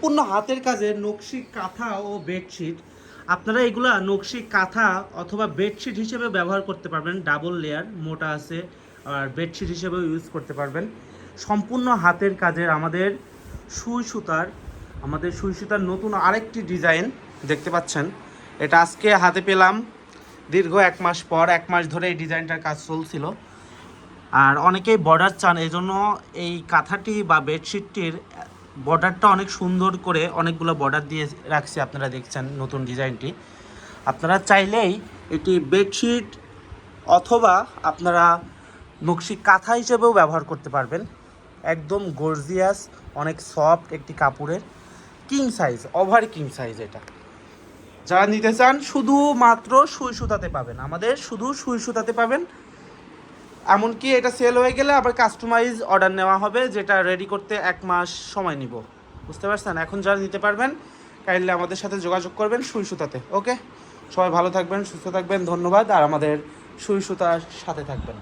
পূর্ণ হাতের কাজের নকশি কাঁথা ও বেডশিট। আপনারা এগুলা নকশি কাঁথা অথবা বেডশিট হিসেবে ব্যবহার করতে পারবেন, ডাবল লেয়ার মোটা আছে, আর বেডশিট হিসেবেও ইউজ করতে পারবেন। সম্পূর্ণ হাতের কাজের আমাদের সুই সুতার নতুন আরেকটি ডিজাইন দেখতে পাচ্ছেন। এটা আজকে হাতে পেলাম দীর্ঘ 1 মাস পর। 1 মাস ধরে এই ডিজাইনটার কাজ চলছিল, আর অনেকেই বর্ডার চান, এই জন্য এই কাঁথাটি বা বেডশিটটির বর্ডারটা অনেক সুন্দর করে অনেকগুলো বর্ডার দিয়ে রাখছি। আপনারা দেখছেন নতুন ডিজাইনটি। আপনারা চাইলেই এটি বেডশিট অথবা আপনারা নকশি কাঁথা হিসেবেও ব্যবহার করতে পারবেন। একদম গর্জিয়াস, অনেক সফট একটি কাপড়ের king size, over king size. এটা যারা নিতে চান শুধুমাত্র সুই সুতাতে পাবেন, আমাদের শুধু সুই সুতাতে পাবেন। এমনকি এটা সেল হয়ে গেলে আবার কাস্টমাইজ অর্ডার নেওয়া হবে, যেটা রেডি করতে 1 মাস সময় নিব। বুঝতে পারছেন? এখন যারা নিতে পারবেন কাইন্ডলি আমাদের সাথে যোগাযোগ করবেন সুই সুতাতে। ওকে, সবাই ভালো থাকবেন, সুস্থ থাকবেন, ধন্যবাদ। আর আমাদের সুই সুতার সাথে থাকবেন।